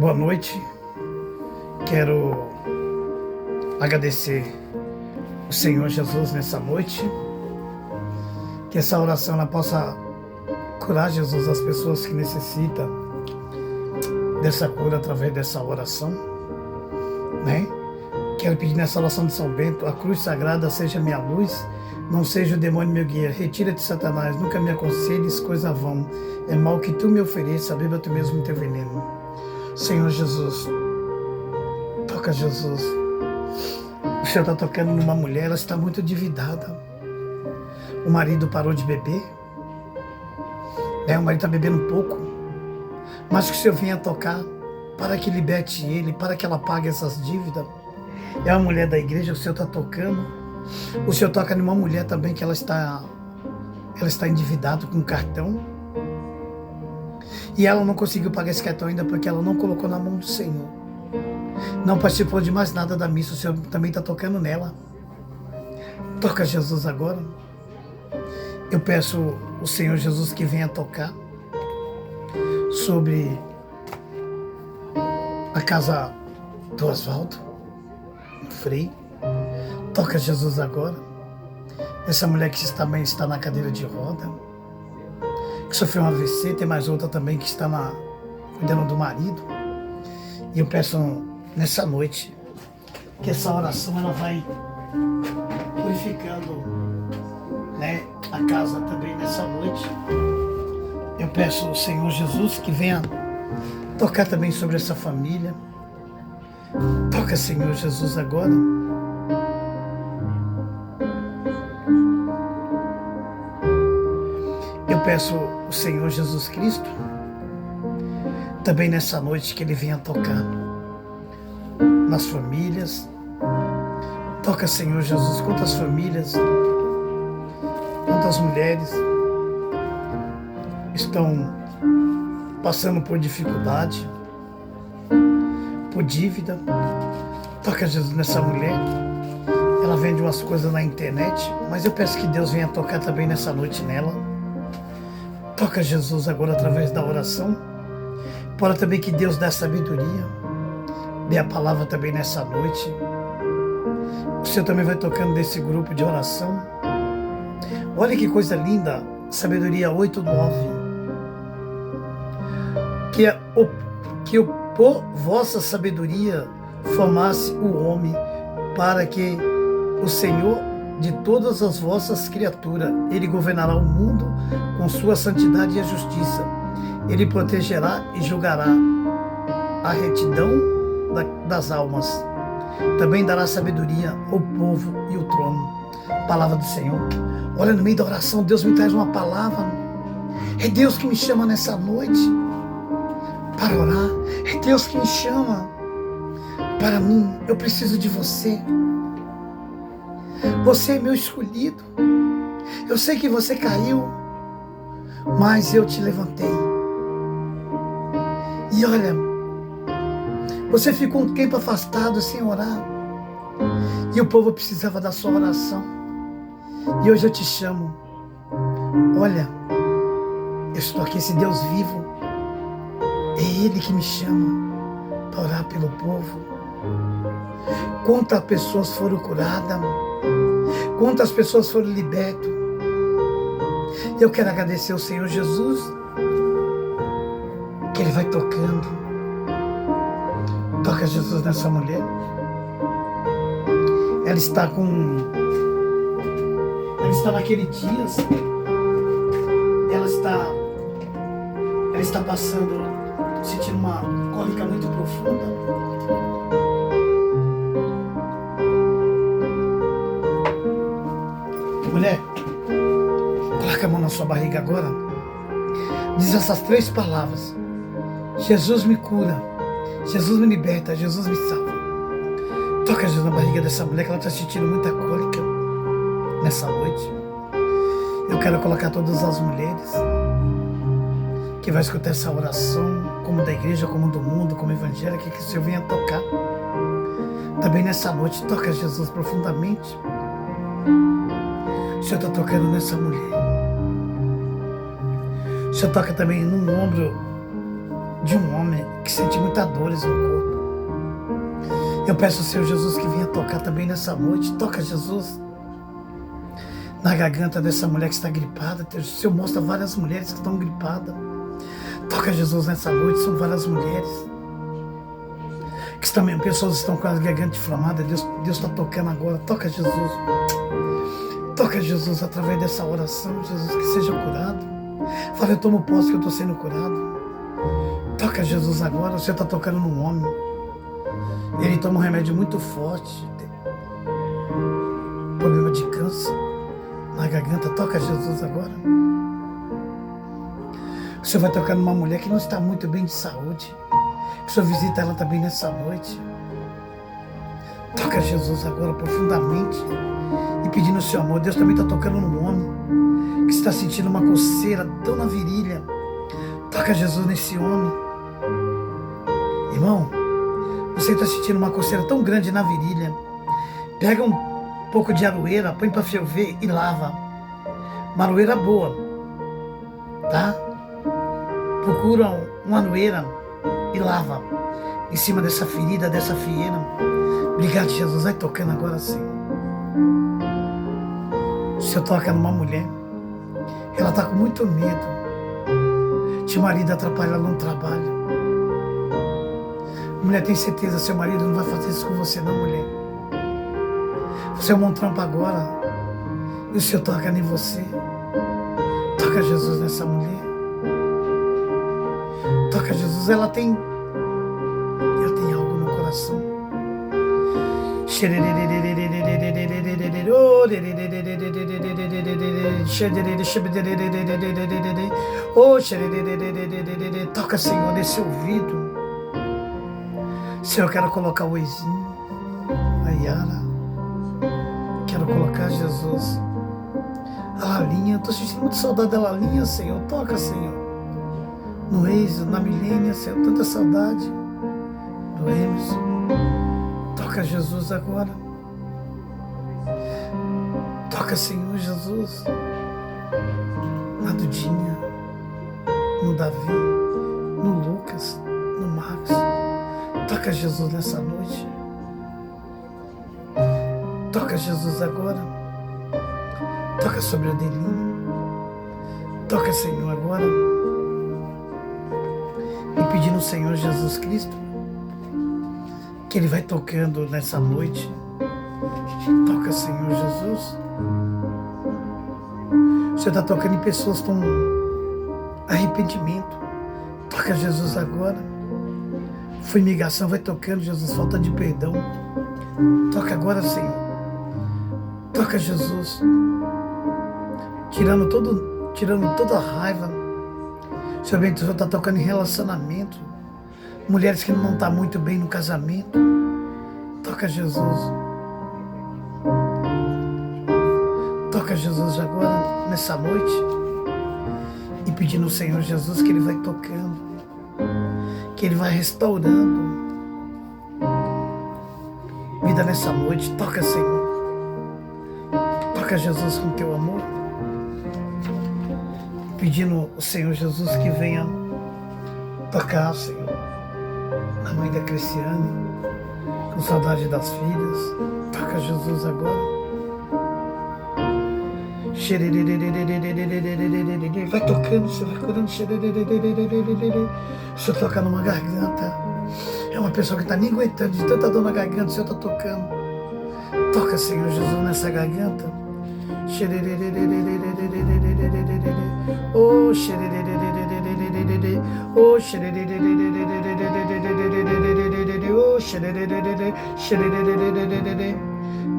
Boa noite. Quero agradecer o Senhor Jesus nessa noite. Que essa oração ela possa curar, Jesus, as pessoas que necessitam dessa cura através dessa oração, né? Quero pedir nessa oração de São Bento: a cruz sagrada seja minha luz, não seja o demônio meu guia. Retira-te, Satanás, nunca me aconselhes coisa vã. É mal que tu me ofereça, beba tu mesmo teu veneno. Senhor Jesus, toca, Jesus. O Senhor está tocando numa mulher, ela está muito endividada. O marido parou de beber, né? O marido está bebendo pouco, mas que o Senhor venha tocar para que liberte ele, para que ela pague essas dívidas. É uma mulher da igreja, o Senhor está tocando. O Senhor toca numa mulher também que ela está endividada com um cartão. E ela não conseguiu pagar esse cartão ainda porque ela não colocou na mão do Senhor. Não participou de mais nada da missa. O Senhor também está tocando nela. Toca, Jesus, agora. Eu peço o Senhor Jesus que venha tocar sobre a casa do Oswaldo Frei. Toca, Jesus, agora. Essa mulher que também está na cadeira de roda, que sofreu um AVC, tem mais outra também que está cuidando do marido. E eu peço nessa noite que essa oração ela vai purificando, né, a casa também nessa noite. Eu peço ao Senhor Jesus que venha tocar também sobre essa família. Toca, Senhor Jesus, agora. Eu peço ao Senhor Jesus Cristo também nessa noite que Ele venha tocar nas famílias. Toca, Senhor Jesus, quantas famílias, quantas mulheres estão passando por dificuldade, por dívida. Toca, Jesus, nessa mulher. Ela vende umas coisas na internet, mas eu peço que Deus venha tocar também nessa noite nela. Toca, Jesus, agora através da oração. Para também que Deus dê sabedoria, dê a palavra também nessa noite. O Senhor também vai tocando desse grupo de oração. Olha que coisa linda, Sabedoria 8:9. Que por vossa sabedoria formasse o homem, para que o Senhor de todas as vossas criaturas, Ele governará o mundo com sua santidade e a justiça. Ele protegerá e julgará a retidão das almas. Também dará sabedoria ao povo e o trono. Palavra do Senhor. Olha, no meio da oração, Deus me traz uma palavra. É Deus que me chama nessa noite para orar. É Deus que me chama para mim. Eu preciso de você. Você é meu escolhido. Eu sei que você caiu, mas eu te levantei. E olha, você ficou um tempo afastado sem orar, e o povo precisava da sua oração. E hoje eu te chamo. Olha, eu estou aqui, esse Deus vivo. É Ele que me chama para orar pelo povo. Quantas pessoas foram curadas, quantas pessoas foram libertas. Eu quero agradecer ao Senhor Jesus, que Ele vai tocando. Toca, Jesus, nessa mulher. Ela está naquele dia, ela está passando, sentindo uma cólica muito profunda. Mulher, coloca a mão na sua barriga agora. Diz essas 3 palavras: Jesus me cura, Jesus me liberta, Jesus me salva. Toca, Jesus, na barriga dessa mulher, que ela está sentindo muita cólica nessa noite. Eu quero colocar todas as mulheres que vai escutar essa oração, como da igreja, como do mundo, como evangélica, que o Senhor venha tocar também nessa noite. Toca, Jesus, profundamente. O Senhor está tocando nessa mulher. O Senhor toca também no ombro de um homem que sente muitas dores no corpo. Eu peço ao Senhor Jesus que venha tocar também nessa noite. Toca, Jesus, na garganta dessa mulher que está gripada. O Senhor mostra várias mulheres que estão gripadas. Toca, Jesus, nessa noite. São várias mulheres que também, pessoas estão com a garganta inflamada. Deus está tocando agora. Toca, Jesus. Toca, Jesus, através dessa oração. Jesus, que seja curado. Fala, eu tomo posse que eu estou sendo curado. Toca, Jesus, agora. Você está tocando num homem. Ele toma um remédio muito forte. Problema de câncer na garganta. Toca, Jesus, agora. Você vai tocar numa mulher que não está muito bem de saúde. O Senhor visita ela também nessa noite. Toca, Jesus, agora profundamente. E pedindo o seu amor. Deus também está tocando num homem que está sentindo uma coceira tão na virilha. Toca, Jesus, nesse homem. Irmão, você está sentindo uma coceira tão grande na virilha. Pega um pouco de aroeira, põe para ferver e lava. Uma aroeira boa, tá? Procura uma aroeira e lava em cima dessa ferida, dessa fieira. Obrigado, Jesus. Vai tocando agora sim. O Senhor toca numa mulher. Ela está com muito medo de marido atrapalhar ela no trabalho. Mulher, tem certeza, seu marido não vai fazer isso com você não, mulher. Você é um trampo agora. E o Senhor toca em você. Toca, Jesus, nessa mulher. Toca, Jesus. Ela tem algo no coração. Toca, Senhor, nesse ouvido. Senhor, eu quero colocar o oizinho, a Yara. Quero colocar, Jesus, a Lalinha. Estou sentindo muito saudade da Lalinha, Senhor. Toca, Senhor, no Eise, na Milênia, Senhor. Tanta saudade do Emerson. Toca, Jesus, agora. Toca, Senhor, Jesus, na Dudinha, no Davi, no Lucas, no Max. Toca, Jesus, nessa noite. Toca, Jesus, agora. Toca sobre o Adeline. Toca, Senhor, agora. E pedindo ao Senhor Jesus Cristo que Ele vai tocando nessa noite. Toca, Senhor Jesus. Você está tocando em pessoas com arrependimento. Toca, Jesus, agora. Fumigação, vai tocando, Jesus, falta de perdão. Toca agora, Senhor. Toca, Jesus. Tirando toda a raiva. Senhor bem, o Senhor está tocando em relacionamento. Mulheres que não estão muito bem no casamento. Toca, Jesus. Toca, Jesus, agora, nessa noite. E pedindo ao Senhor Jesus que Ele vai tocando. Que Ele vai restaurando vida nessa noite. Toca, Senhor. Toca, Jesus, com Teu amor. Pedindo ao Senhor Jesus que venha tocar, Senhor, na mãe da Cristiane, com saudade das filhas. Toca, Jesus, agora. Vai tocando, Senhor, vai curando. O Senhor toca numa garganta. É uma pessoa que está nem aguentando de tanta dor na garganta. O Senhor está tocando. Toca, Senhor Jesus, nessa garganta.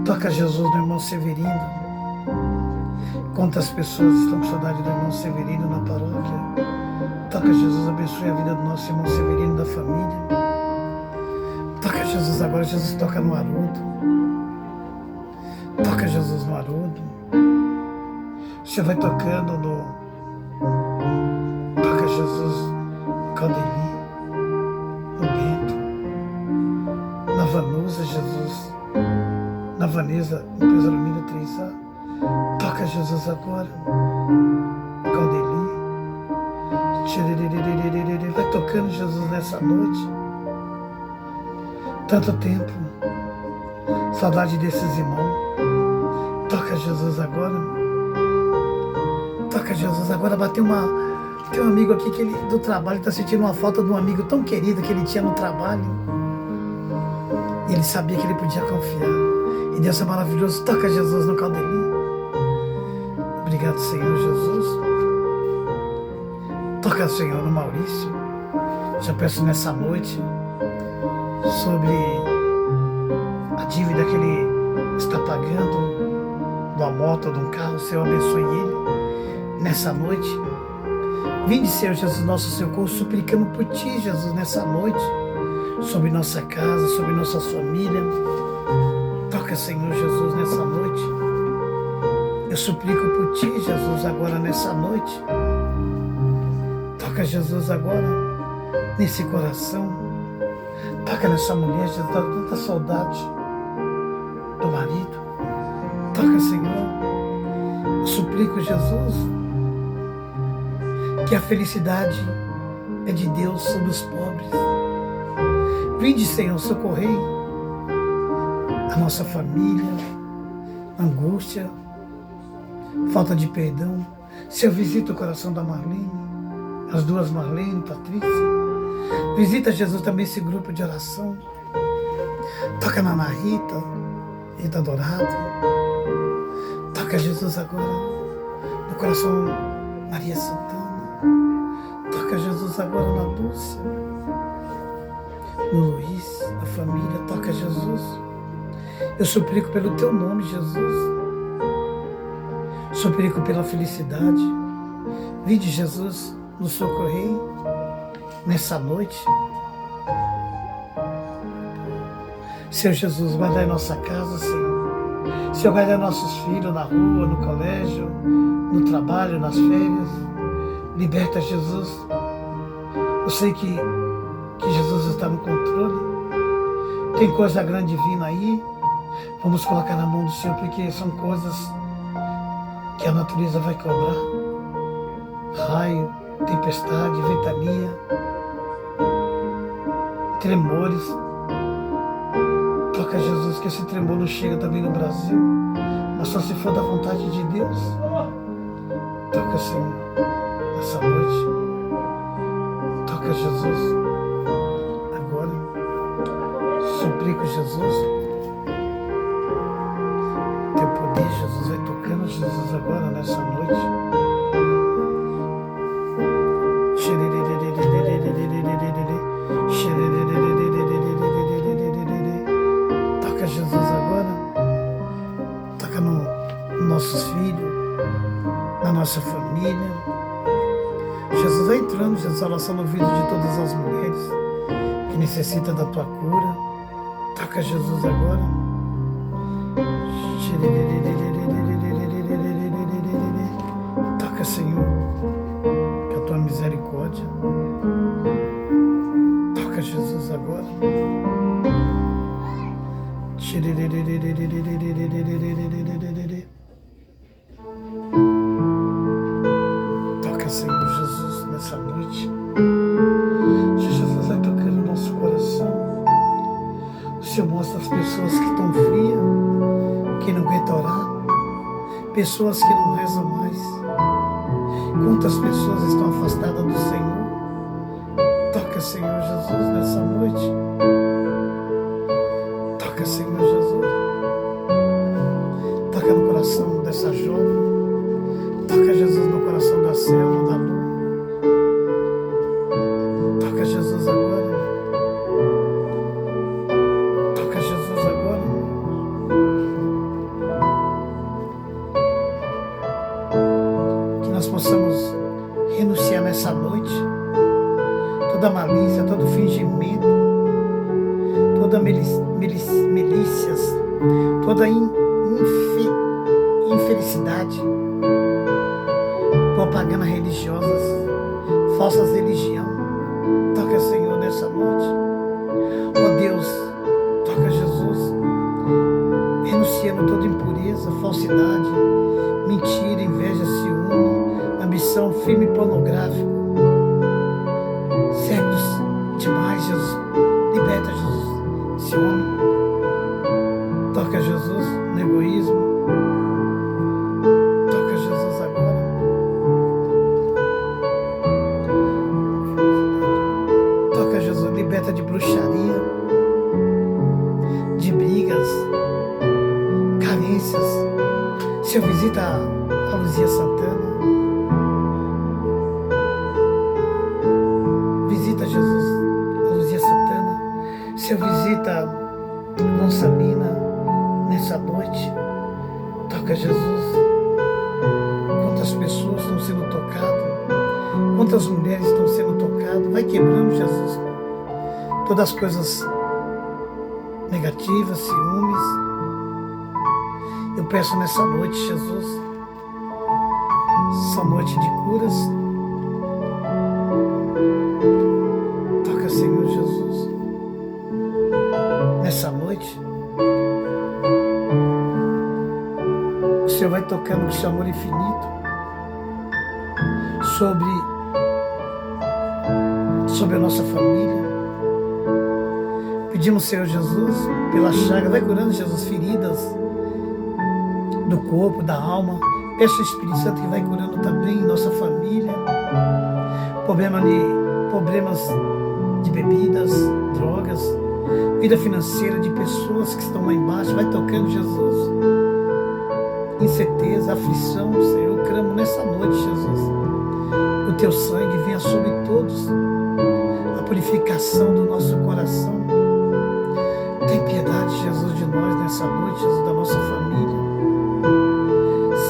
Toca, Jesus, no irmão Severino. Quantas pessoas estão com saudade do irmão Severino na paróquia. Toca, Jesus, abençoe a vida do nosso irmão Severino, da família. Toca, Jesus, agora. Jesus, toca no Haroldo. Toca, Jesus, no Haroldo. O Senhor vai tocando no... Toca, Jesus, no Caldeli, no Bento, na Vanusa, Jesus, na Vanessa, no Pesaramilho 3A. Toca, Jesus, agora. Caldeli. Vai tocando, Jesus, nessa noite. Tanto tempo. Saudade desses irmãos. Toca, Jesus, agora. Toca, Jesus, agora. Tem um amigo aqui que do trabalho está sentindo uma falta de um amigo tão querido que ele tinha no trabalho. E ele sabia que ele podia confiar. E Deus é maravilhoso. Toca, Jesus, no Caldelinho. Obrigado, Senhor Jesus. Toca, Senhor, no Maurício. Já peço nessa noite sobre a dívida que ele está pagando de uma moto ou de um carro. Senhor, abençoe ele nessa noite. Vinde, Senhor Jesus, nosso socorro, suplicamos por Ti, Jesus, nessa noite, sobre nossa casa, sobre nossas famílias. Toca, Senhor Jesus, nessa noite. Eu suplico por Ti, Jesus, agora nessa noite. Toca, Jesus, agora, nesse coração. Toca nessa mulher, Jesus, dá tanta saudade do marido. Toca, Senhor. Eu suplico, Jesus, que a felicidade é de Deus sobre os pobres. Vinde, Senhor, socorrei a nossa família, angústia, falta de perdão. Senhor, visita o coração da Marlene, as duas Marlene, Patrícia. Visita, Jesus, também esse grupo de oração. Toca na Ana Rita, Rita Dourado. Toca, Jesus, agora no coração Maria Santana. Toca, Jesus, agora na Lúcia, no Luiz, na família. Toca, Jesus. Eu suplico pelo Teu nome, Jesus. Suplico pela felicidade. Vinde, Jesus, nos socorrer nessa noite. Senhor Jesus, guardai nossa casa, Senhor. Senhor, guardai nossos filhos na rua, no colégio, no trabalho, nas férias. Liberta, Jesus. Eu sei que Jesus está no controle. Tem coisa grande vindo aí. Vamos colocar na mão do Senhor, porque são coisas que a natureza vai cobrar. Raio, tempestade, ventania, tremores. Toca, Jesus, que esse tremor não chega também no Brasil, mas só se for da vontade de Deus. Toca, Senhor, nessa noite. Toca, Jesus, agora. Suplico, Jesus, Teu poder, Jesus, vai tocando, Jesus, agora, nessa noite. Toca, Jesus, agora. Toca nos nossos filhos, na nossa família. Jesus, vai entrando, Jesus, a oração no ouvido de todas as mulheres que necessitam da Tua cura. Toca, Jesus, agora. Toca, Senhor, com a Tua misericórdia. Toca, Jesus, agora. Toca, Senhor Jesus, nessa noite. Jesus vai tocando no nosso coração. O Senhor mostra as pessoas que estão frias, que não aguentam orar, pessoas que não rezam mais. Quantas pessoas estão afastadas do Senhor? Toca, Senhor Jesus, nessa noite. Toca, Senhor Jesus. Toca no coração dessa jovem. Toca, Jesus, no coração da Selma, da Lu. Toca, Jesus, agora. Toca, Jesus, agora. Que nós possamos renunciar nessa noite toda malícia, todo fingimento, toda milícias, toda infelicidade, propaganda religiosas, falsas religião. Toca, Senhor, nessa noite. Ó Deus, toca, Jesus, renunciando toda impureza, falsidade, mentira, inveja, ciúme, ambição, filme pornográfico. liberta de bruxaria, de brigas, carências. Senhor, visita a Luzia Santana. Visita, Jesus, a Luzia Santana. Senhor, visita Gonçalina nessa noite. Toca, Jesus. Quantas pessoas estão sendo tocadas, quantas mulheres estão sendo tocadas. Vai quebrando, Jesus, todas as coisas negativas, ciúmes. Eu peço nessa noite, Jesus, essa noite de curas. Toca, Senhor Jesus, nessa noite. O Senhor vai tocando com seu amor infinito sobre a nossa família. Pedimos, Senhor Jesus, pela chaga, vai curando, Jesus, feridas do corpo, da alma. Peço ao Espírito Santo que vai curando também nossa família. Problemas de bebidas, drogas, vida financeira de pessoas que estão lá embaixo. Vai tocando, Jesus. Incerteza, aflição, Senhor, eu clamo nessa noite, Jesus. O teu sangue venha sobre todos. A purificação do nosso coração. Tem piedade, Jesus, de nós nessa noite, Jesus, da nossa família.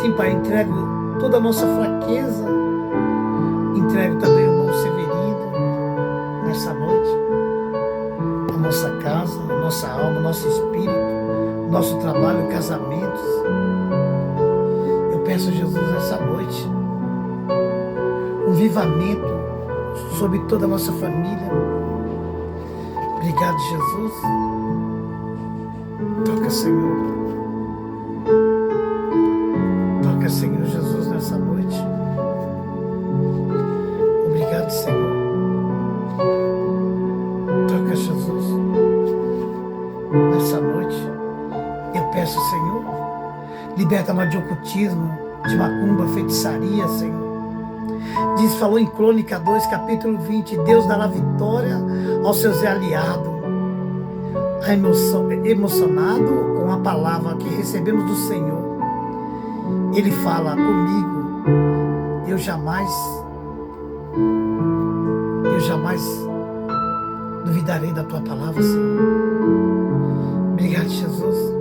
Sim, Pai, entrego toda a nossa fraqueza. Entrego também o irmão Severino nessa noite. A nossa casa, a nossa alma, o nosso espírito, o nosso trabalho, casamentos. Eu peço, Jesus, nessa noite, um avivamento sobre toda a nossa família. Obrigado, Jesus. Toca, Senhor. Toca, Senhor Jesus, nessa noite. Obrigado, Senhor. Toca, Jesus, nessa noite. Eu peço, Senhor, liberta nós de ocultismo, de macumba, feitiçaria, Senhor. Falou em Crônica 2, capítulo 20, Deus dará vitória aos seus aliados. Emocionado com a palavra que recebemos do Senhor, Ele fala comigo, eu jamais duvidarei da tua palavra, Senhor. Obrigado, Jesus.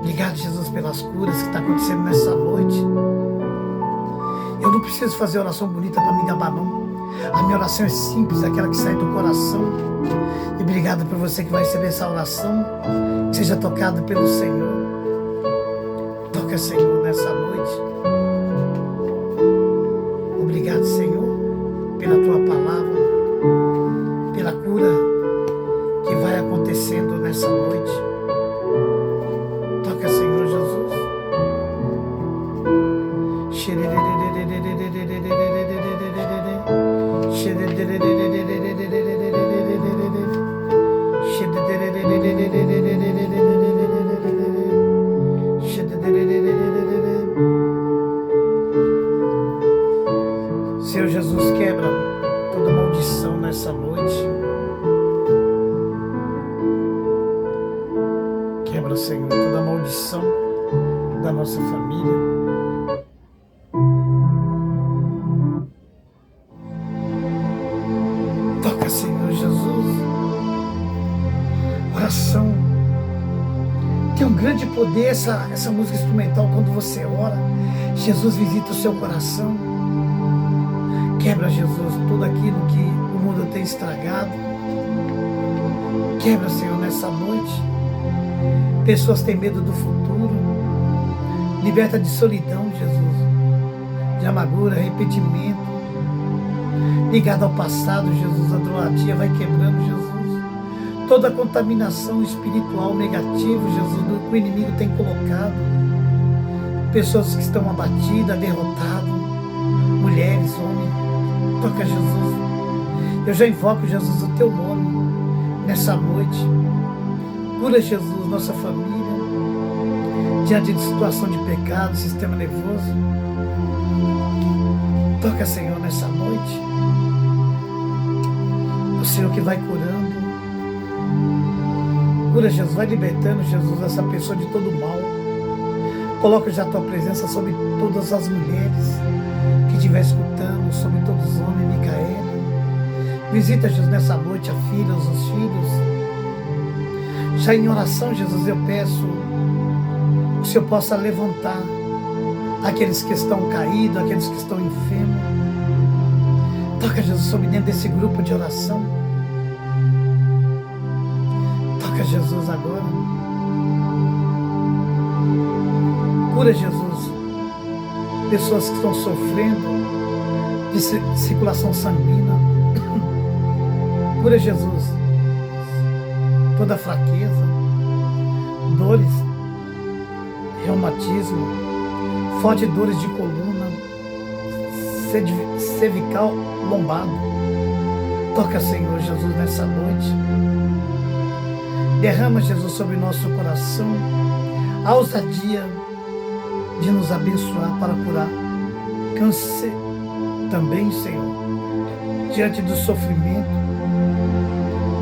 Obrigado, Jesus, pelas curas que estão acontecendo nessa noite. Eu não preciso fazer oração bonita para me gabar, não. A minha oração é simples, aquela que sai do coração. E obrigado por você que vai receber essa oração. Que seja tocado pelo Senhor. Toca, Senhor, nessa noite. Obrigado, Senhor, pela tua palavra, pela cura que vai acontecendo nessa noite. Toca, Senhor Jesus. Senhor Jesus, quebra toda maldição nessa noite. Quebra, Senhor, toda maldição da nossa família. Toca, Senhor Jesus. Oração tem um grande poder, essa música instrumental. Quando você ora, Jesus visita o seu coração. Quebra, Jesus, tudo aquilo que o mundo tem estragado. Quebra, Senhor, nessa noite. Pessoas têm medo do futuro. Liberta de solidão, Jesus, de amargura, arrependimento, ligado ao passado, Jesus. A idolatria vai quebrando, Jesus. Toda a contaminação espiritual negativa, Jesus, que o inimigo tem colocado. Pessoas que estão abatidas, derrotadas, mulheres, homens. Toca, Jesus. Eu já invoco, Jesus, o teu nome nessa noite. Cura, Jesus, nossa família, diante de situação de pecado, sistema nervoso. Toca, Senhor, nessa noite. Senhor que vai curando. Cura, Jesus, vai libertando, Jesus, essa pessoa de todo mal. Coloca já a tua presença sobre todas as mulheres que estiver escutando, sobre todos os homens, Micaela. Visita, Jesus, nessa noite a filha, os filhos. Já em oração, Jesus, eu peço que o Senhor possa levantar aqueles que estão caídos, aqueles que estão enfermos. Toca, Jesus, sobre dentro desse grupo de oração. Toca, Jesus, agora. Cura, Jesus, pessoas que estão sofrendo de circulação sanguínea. Cura, Jesus, toda fraqueza, dores, reumatismo, fortes dores de coluna, cervical, lombado. Toca, Senhor Jesus, nessa noite. Derrama, Jesus, sobre nosso coração a ousadia de nos abençoar para curar câncer também, Senhor, diante do sofrimento.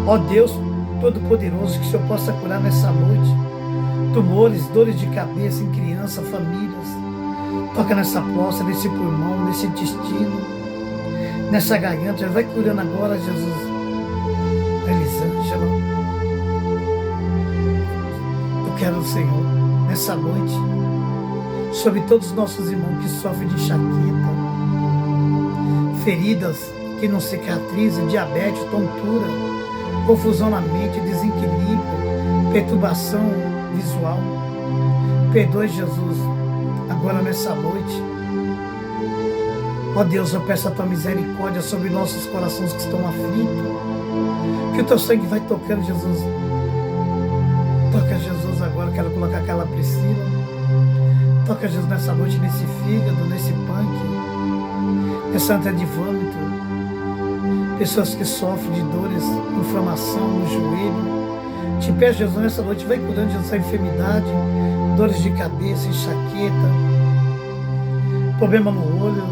Ó Deus Todo-Poderoso, que o Senhor possa curar nessa noite tumores, dores de cabeça em criança, famílias. Toca nessa próstata, nesse pulmão, nesse intestino, nessa garganta. Vai curando agora, Jesus. Elisângela, eu quero, Senhor, nessa noite, sobre todos os nossos irmãos que sofrem de enxaqueca, feridas que não cicatrizam, diabetes, tontura, confusão na mente, desequilíbrio, perturbação visual. Perdoe, Jesus, agora nessa noite. Ó Deus, eu peço a tua misericórdia sobre nossos corações que estão aflitos. Que o teu sangue vai tocando, Jesus. Toca, Jesus, agora. Quero colocar aquela Priscila. Toca, Jesus, nessa noite, nesse fígado, nesse pâncreas, nessa ânsia de vômito. Pessoas que sofrem de dores, inflamação no joelho. Te peço, Jesus, nessa noite, vai curando, Jesus, essa enfermidade, dores de cabeça, enxaqueca, problema no olho,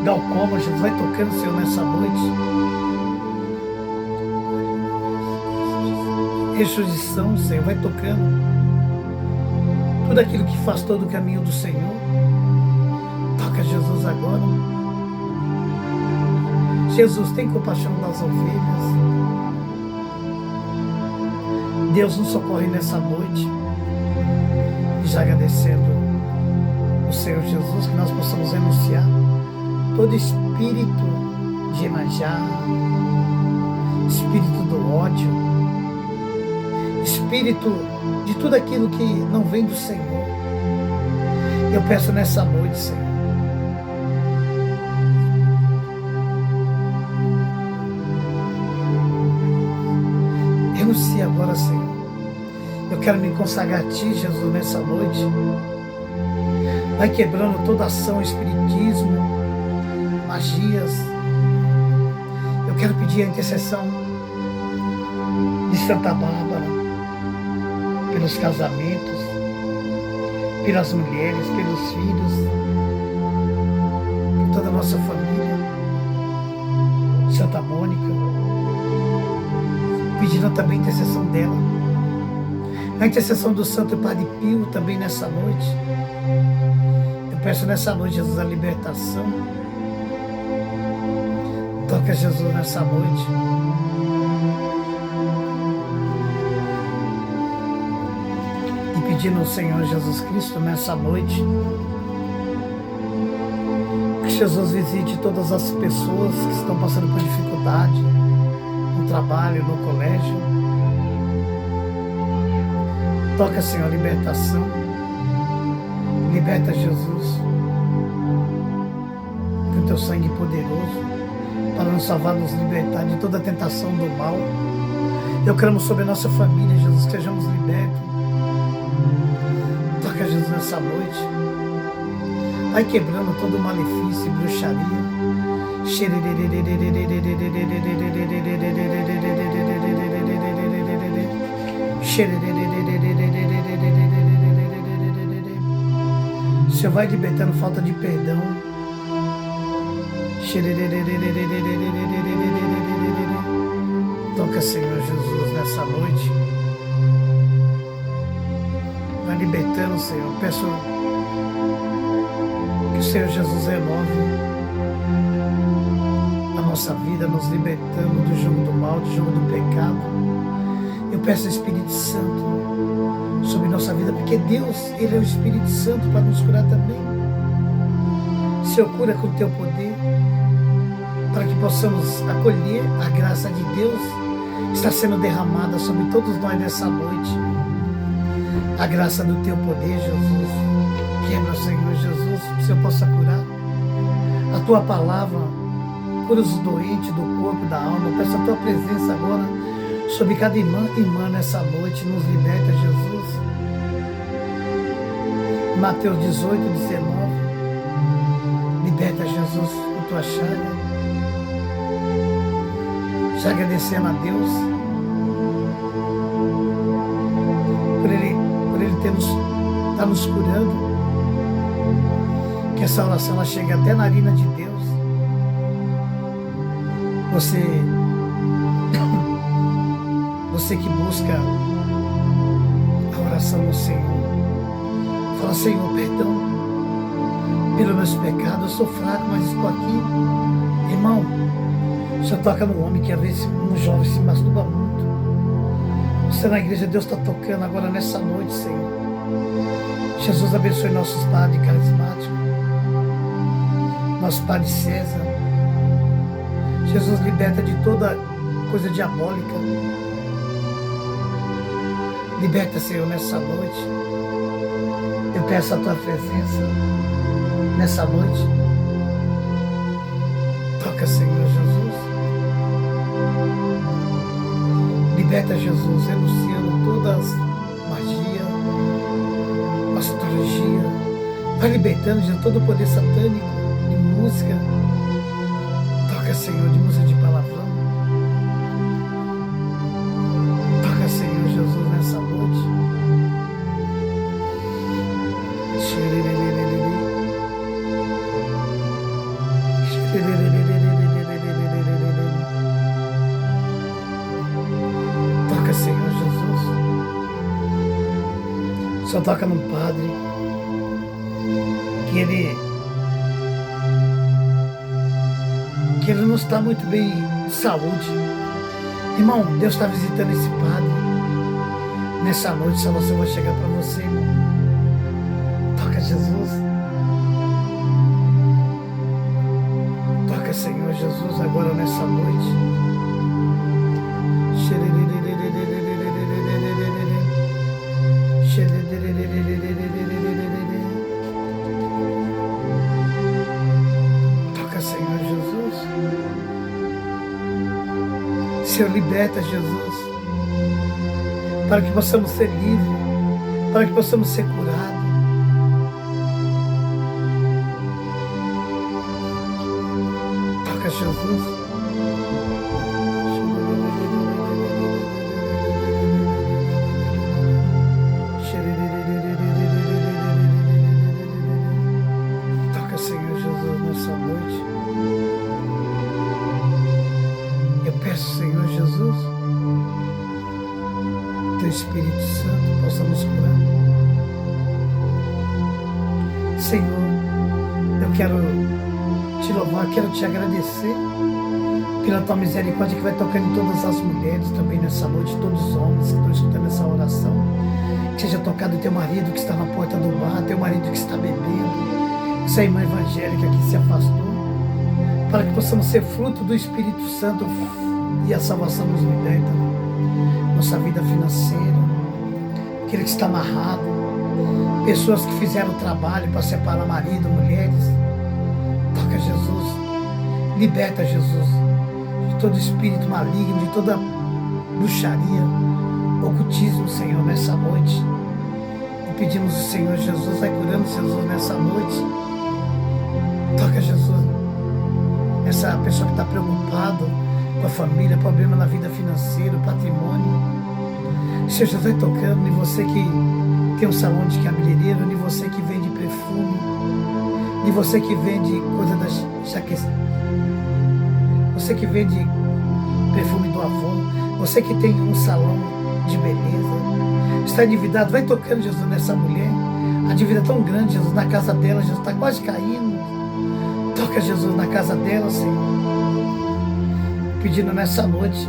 glaucoma. Jesus, vai tocando, Senhor, nessa noite. Exposição, Senhor, vai tocando. Tudo aquilo que faz todo o caminho do Senhor. Toca, Jesus, agora. Jesus, tem compaixão das ovelhas. Deus nos socorre nessa noite. E já agradecendo o Senhor Jesus, que nós possamos renunciar todo espírito de Iemanjá, espírito do ódio, espírito de tudo aquilo que não vem do Senhor. Eu peço nessa noite, Senhor, renuncie agora, Senhor. Eu quero me consagrar a Ti, Jesus, nessa noite. Vai quebrando toda ação, espiritismo, magias. Eu quero pedir a intercessão de Santa Bárbara pelos casamentos, pelas mulheres, pelos filhos, por toda a nossa família. Santa Mônica, pedindo também a intercessão dela, a intercessão do Santo Padre Pio também nessa noite. Eu peço nessa noite, Jesus, a libertação. Toca, Jesus, nessa noite. E pedindo ao Senhor Jesus Cristo nessa noite que Jesus visite todas as pessoas que estão passando por dificuldade no trabalho, no colégio. Toca, Senhor, a libertação. Liberta, Jesus, com o teu sangue poderoso, para nos salvar, nos libertar de toda a tentação do mal. Eu clamo sobre a nossa família, Jesus, que sejamos libertos. Toca, Jesus, nessa noite. Vai quebrando todo o malefício e bruxaria. O Senhor vai libertando falta de perdão. Toca, Senhor Jesus, nessa noite. Vai libertando, Senhor. Peço que o Senhor Jesus renove a nossa vida, nos libertando do jogo do mal, do jogo do pecado. Eu peço ao Espírito Santo sobre nossa vida, porque Deus, Ele é o Espírito Santo para nos curar também. Senhor, cura com o Teu poder, para que possamos acolher a graça de Deus que está sendo derramada sobre todos nós nessa noite. A graça do Teu poder, Jesus, que é meu Senhor Jesus, que o Senhor possa curar. A Tua palavra cura os doentes do corpo, da alma. Eu peço a Tua presença agora sobre cada irmã e irmã nessa noite. Nos liberta, Jesus. Mateus 18, 19. Liberta, Jesus, com Tua chaga. Já agradecendo a Deus por Ele estar nos curando. Que essa oração ela chegue até na narina de Deus. Você que busca a oração do Senhor, fala: Senhor, perdão pelos meus pecados, eu sou fraco, mas estou aqui. Irmão, o Senhor toca no homem que às vezes um jovem se masturba muito. Você na igreja, Deus está tocando agora nessa noite, Senhor. Jesus abençoe nossos padres carismáticos, nosso Padre César. Jesus liberta de toda coisa diabólica. Liberta, Senhor, nessa noite. Eu peço a Tua presença nessa noite. Toca, Senhor Jesus. Liberta, Jesus, renunciando todas magia, astrologia. Vai libertando de todo o poder satânico, de música. Toca, Senhor, de música de palavrão. Toca, Senhor Jesus, nessa noite. Toca, Senhor Jesus. Só toca num padre que ele não está muito bem de saúde. Irmão, Deus está visitando esse padre. Nessa noite, a salvação vai chegar para você, irmão. Toca, Jesus. Toca, Senhor Jesus, agora nessa noite. Toca, Senhor Jesus. Senhor, liberta, Jesus, para que possamos ser livres, para que possamos ser curados. Toca, Jesus. Toca, Senhor Jesus, nessa noite. Eu peço, Senhor Jesus, Teu Espírito Santo possa nos curar. Senhor, eu quero Te louvar, quero Te agradecer pela Tua misericórdia que vai tocando em todas as mulheres também nessa noite, todos os homens que estão escutando essa oração. Que seja tocado Teu marido que está na porta do bar, Teu marido que está bebendo, essa irmã evangélica que se afastou, para que possamos ser fruto do Espírito Santo e a salvação nos liberta. Nossa vida financeira, aquele que está amarrado, pessoas que fizeram trabalho para separar marido, mulheres. Toca, Jesus. Liberta, Jesus, de todo espírito maligno, de toda bruxaria, ocultismo, Senhor, nessa noite. E pedimos o Senhor Jesus, vai curando, Jesus, nessa noite. Toca, Jesus. Essa pessoa que está preocupada com a família, problema na vida financeira, patrimônio. Senhor Jesus, vai tocando em você que tem um salão de cabeleireiro, em você que vende perfume, em você que vende coisa Você que vende perfume do Avon, você que tem um salão de beleza, está endividado, vai tocando, Jesus, nessa mulher. A dívida é tão grande, Jesus, na casa dela, Jesus, está quase caindo. Toca, Jesus, na casa dela, Senhor. Pedindo nessa noite.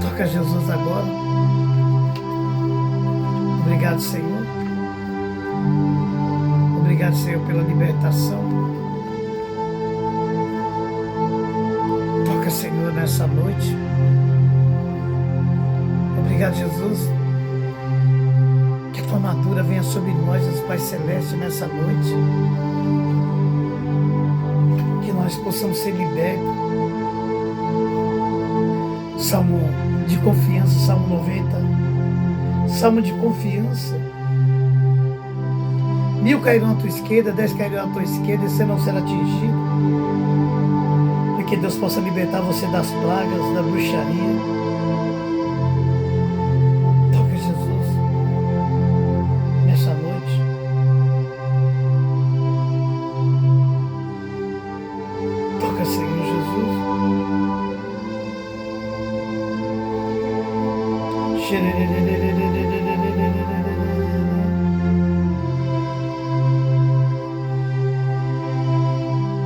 Toca, Jesus, agora. Obrigado, Senhor. Obrigado, Senhor, pela libertação. Toca, Senhor, nessa noite. Obrigado, Jesus. Que a tua armadura venha sobre nós, Jesus, Pai Celeste, nessa noite. Que nós possamos ser libertos. Salmo de confiança, Salmo 90. Salmo de confiança. 1000 cairão à tua esquerda, 10 cairão à tua esquerda, e você não será atingido. E que Deus possa libertar você das pragas, da bruxaria. Toca, Jesus, nessa noite. Toca, Senhor Jesus.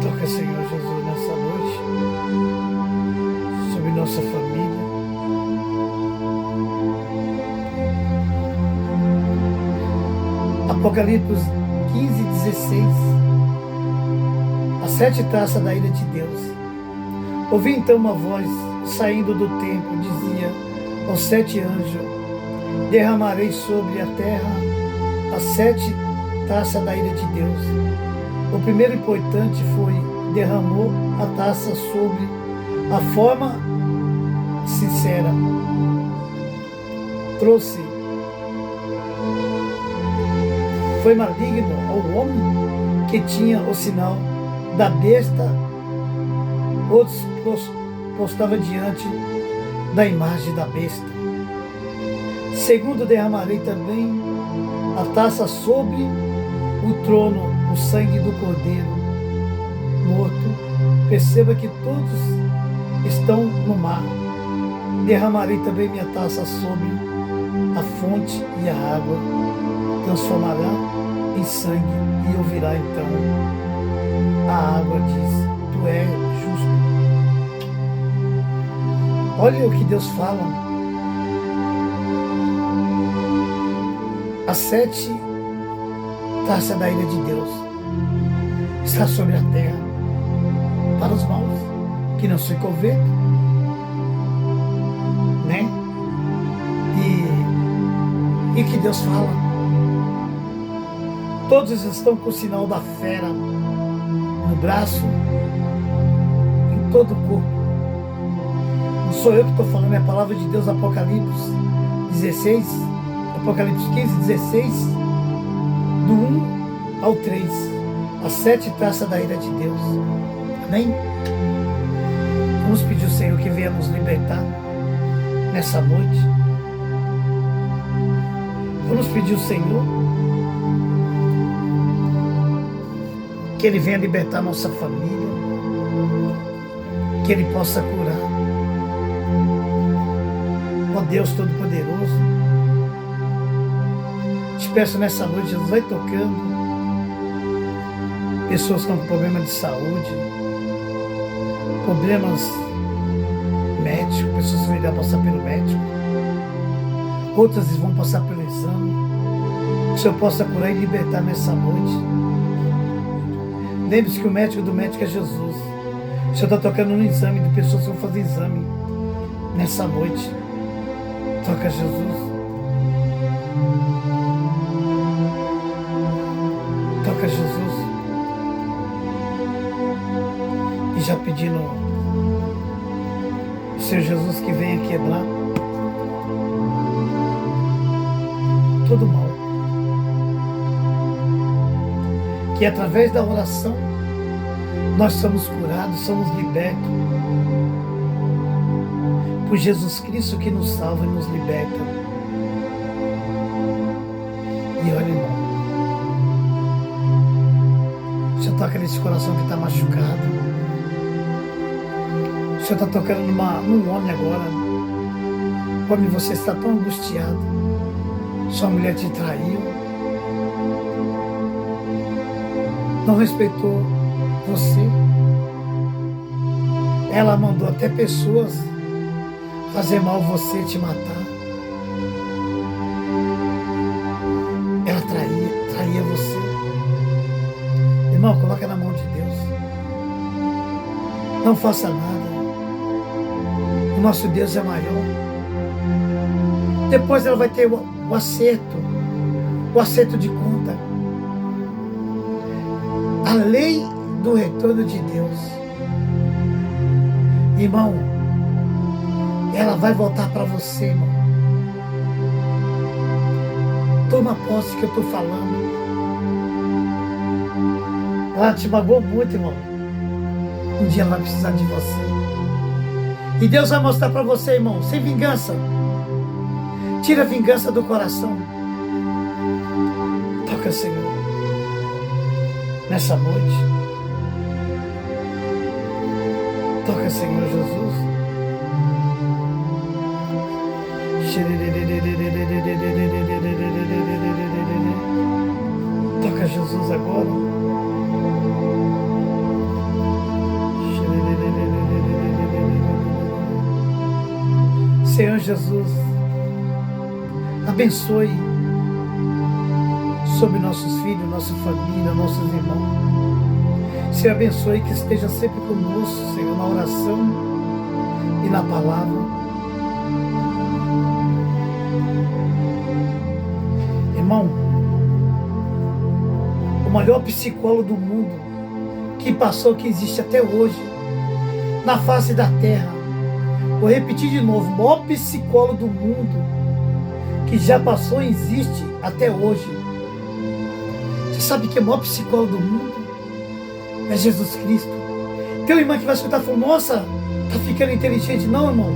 Toca, Senhor Jesus, nessa noite, sobre nossa família. Apocalipse 15:16. As 7 taças da ira de Deus. Ouvi então uma voz saindo do templo, dizia aos 7 anjos: derramarei sobre a terra as 7 taças da ira de Deus. O primeiro importante foi: derramou a taça sobre a forma sincera. Foi maligno ao homem que tinha o sinal da besta, outros postava diante da imagem da besta. Segundo, derramarei também a taça sobre o trono, o sangue do Cordeiro morto. Perceba que todos estão no mar. Derramarei também minha taça sobre a fonte, e a água transformará em sangue, e ouvirá então a água, diz: tu és justo. Olha o que Deus fala. As 7 taças da ira de Deus está sobre a terra para os maus, que não se convertam, né? E que Deus fala: todos estão com o sinal da fera no braço, em todo o corpo. Não sou eu que estou falando, é a palavra de Deus, Apocalipse 16, Apocalipse 15:16, do 1 ao 3. As 7 taças da ira de Deus. Amém? Vamos pedir ao Senhor que venha nos libertar nessa noite. Vamos pedir ao Senhor que Ele venha libertar nossa família, que Ele possa curar. Ó Deus Todo-Poderoso, te peço nessa noite, Jesus, vai tocando pessoas que estão com problema de saúde, problemas médicos, pessoas que vão passar pelo médico, outras vão passar pelo exame. Que o Senhor possa curar e libertar nessa noite. Lembre-se que o médico do médico é Jesus. O Senhor está tocando no exame de pessoas que vão fazer exame nessa noite. Toca, Jesus. Toca, Jesus. E já pedindo o Senhor Jesus que venha quebrar todo mal. Que através da oração nós somos curados, somos libertos por Jesus Cristo, que nos salva e nos liberta. E olha, irmão, já toca nesse coração que está machucado. O Senhor está tocando num homem agora. Homem, você está tão angustiado. Sua mulher te traiu. Não respeitou você. Ela mandou até pessoas fazer mal a você, te matar. Ela traía você. Irmão, coloca na mão de Deus. Não faça nada. O nosso Deus é maior. Depois ela vai ter o acerto de conta. A lei do retorno de Deus. Irmão, ela vai voltar para você, irmão. Toma posse que eu estou falando. Ela te magoou muito, irmão. Um dia ela vai precisar de você. E Deus vai mostrar para você, irmão, sem vingança. Tira a vingança do coração. Toca, Senhor, nessa noite. Toca, Senhor Jesus. Toca, Jesus, agora. Senhor Jesus, abençoe sobre nossos filhos, nossa família, nossos irmãos. Senhor, abençoe que esteja sempre conosco, Senhor, na oração e na palavra. Irmão, o maior psicólogo do mundo que passou, que existe até hoje, na face da terra. Vou repetir de novo, o maior psicólogo do mundo que já passou e existe até hoje. Você sabe que é o maior psicólogo do mundo? É Jesus Cristo. Tem uma irmã que vai escutar e falar, nossa, tá ficando inteligente. Não, irmão.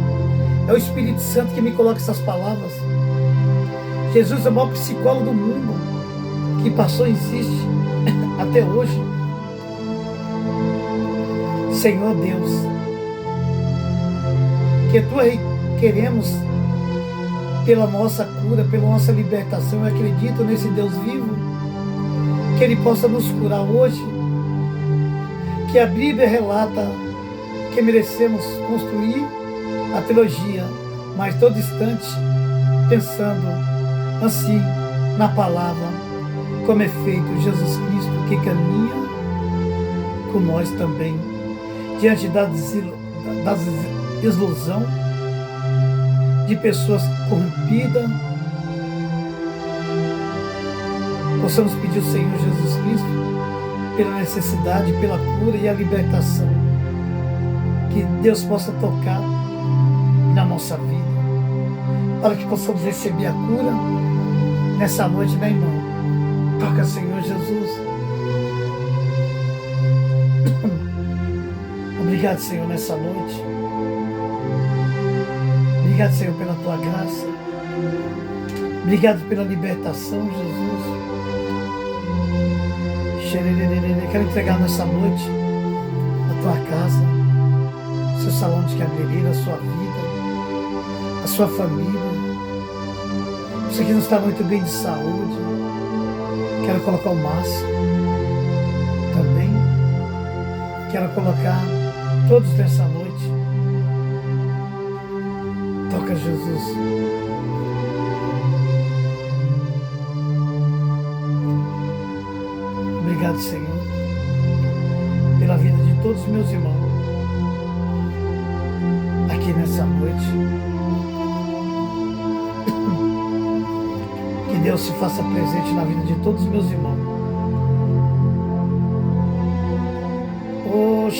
É o Espírito Santo que me coloca essas palavras. Jesus é o maior psicólogo do mundo que passou e existe até hoje. Senhor Deus, que tu queremos pela nossa cura, pela nossa libertação. Eu acredito nesse Deus vivo, que Ele possa nos curar hoje, que a Bíblia relata que merecemos construir a trilogia, mas todo instante pensando assim na palavra, como é feito Jesus Cristo, que caminha com nós também, diante da desilusão de pessoas corrompidas. Possamos pedir ao Senhor Jesus Cristo pela necessidade, pela cura e a libertação, que Deus possa tocar na nossa vida, para que possamos receber a cura nessa noite, meu irmão. Toca, Senhor Jesus. Obrigado, Senhor, nessa noite. Obrigado, Senhor, pela tua graça. Obrigado pela libertação, Jesus. Quero entregar nessa noite a tua casa, seu salão de cabeleireiro, a sua vida, a sua família. Você que não está muito bem de saúde, quero colocar o Márcio também. Quero colocar todos nessa noite. Toca, Jesus. Obrigado, Senhor, pela vida de todos os meus irmãos aqui nessa noite. Que Deus se faça presente na vida de todos os meus irmãos. Oh, o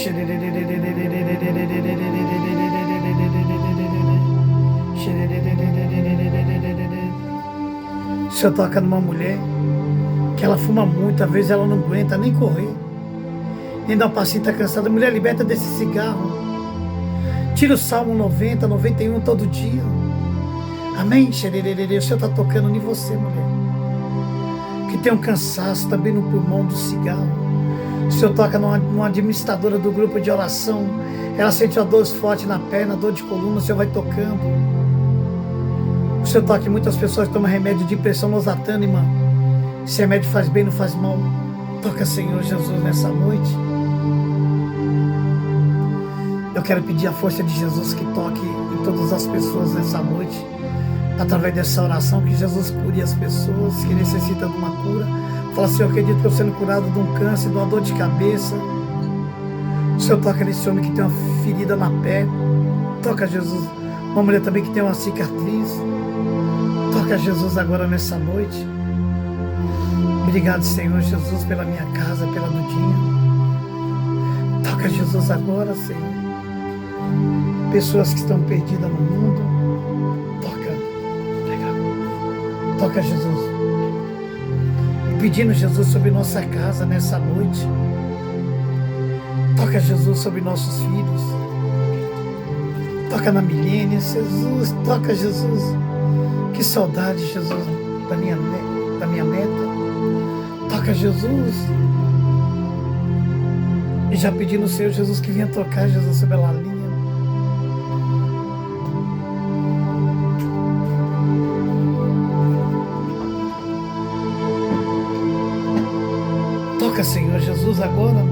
Senhor toca numa mulher que ela fuma muito, às vezes ela não aguenta nem correr, nem dar um passinho, está cansada. Mulher, liberta desse cigarro. Tira o Salmo 90, 91 todo dia. Amém? O Senhor está tocando em você, mulher, que tem um cansaço também no pulmão do cigarro. O Senhor toca numa administradora do grupo de oração. Ela sente uma dor forte na perna, dor de coluna, o Senhor vai tocando. O Senhor toca em muitas pessoas que tomam remédio de pressão, losartana, irmã. Se remédio faz bem, não faz mal. Toca, Senhor Jesus, nessa noite. Eu quero pedir a força de Jesus que toque em todas as pessoas nessa noite. Através dessa oração, que Jesus cure as pessoas que necessitam de uma cura. Fala, Senhor, eu acredito que eu sendo curado de um câncer, de uma dor de cabeça. O Senhor toca nesse homem que tem uma ferida na perna. Toca, Jesus. Uma mulher também que tem uma cicatriz. Toca, Jesus, agora nessa noite. Obrigado, Senhor Jesus, pela minha casa, pela Dudinha. Toca, Jesus, agora, Senhor. Pessoas que estão perdidas no mundo. Toca. Obrigado. Toca, Jesus. Pedindo, Jesus, sobre nossa casa nessa noite. Toca, Jesus, sobre nossos filhos. Toca na Milênia, Jesus. Toca, Jesus. Que saudade, Jesus, da minha neta. Toca, Jesus. E já pedindo ao Senhor Jesus que venha tocar, Jesus, sobre a Lalinha. Toca, Senhor Jesus, agora.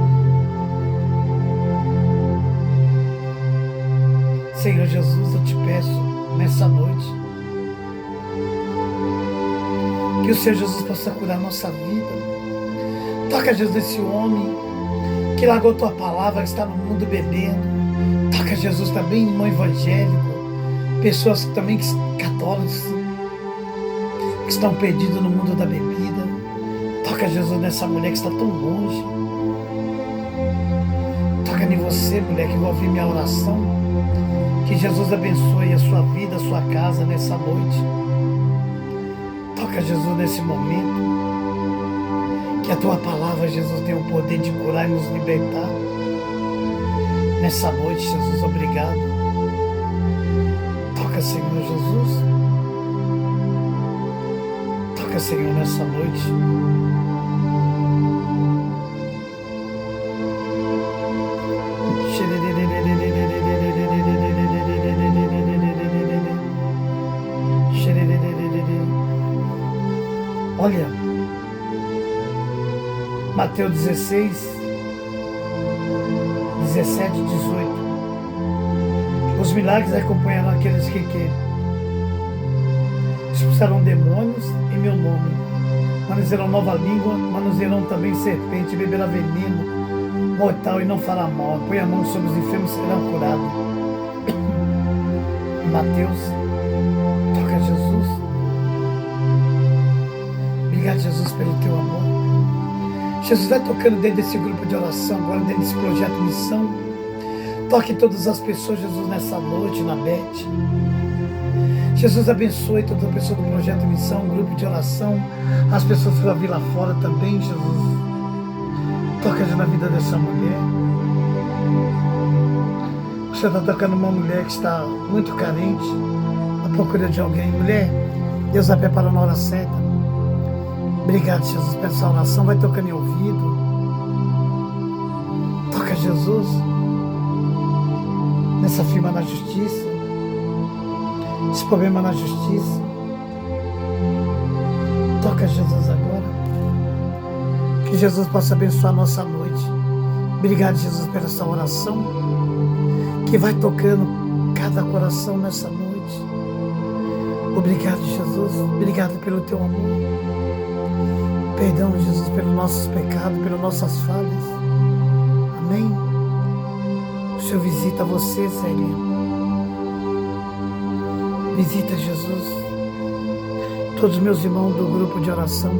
Senhor Jesus, eu te peço nessa noite que o Senhor Jesus possa curar a nossa vida. Toca, Jesus, esse homem que largou tua palavra, que está no mundo bebendo. Toca, Jesus, também irmão evangélico, pessoas também católicos que estão perdidos no mundo da bebida. Toca, Jesus, nessa mulher que está tão longe. Toca em você, mulher, que vai ouvir minha oração. Que Jesus abençoe a sua vida, a sua casa nessa noite. Toca, Jesus, nesse momento. Que a tua palavra, Jesus, tenha o poder de curar e nos libertar. Nessa noite, Jesus, obrigado. Toca, Senhor Jesus. Toca, Senhor, nessa noite. Olha, Mateus 16, 17 e 18. Os milagres acompanharão aqueles que expulsarão demônios em meu nome, manusearão nova língua, manusearão também serpente, beberá veneno mortal e não fará mal. Põe a mão sobre os enfermos, serão curados. Mateus, toca, Jesus. Obrigado, Jesus, pelo teu amor. Jesus, vai tocando dentro desse grupo de oração, agora dentro desse projeto Missão. Toque todas as pessoas, Jesus, nessa noite, na Beth. Jesus, abençoe toda a pessoa do projeto Missão, grupo de oração, as pessoas que vão vir lá fora também, Jesus. Toca na vida dessa mulher. Você está tocando uma mulher que está muito carente, à procura de alguém. Mulher, Deus vai preparando a hora certa. Obrigado, Jesus, por essa oração. Vai tocando em ouvido. Toca, Jesus, nessa firma na justiça. Esse problema na justiça. Toca, Jesus, agora. Que Jesus possa abençoar a nossa noite. Obrigado, Jesus, por essa oração que vai tocando cada coração nessa noite. Obrigado, Jesus. Obrigado pelo teu amor. Perdão, Jesus, pelos nossos pecados, pelas nossas falhas. Amém? O Senhor visita você, Zélia. Visita, Jesus, todos os meus irmãos do grupo de oração.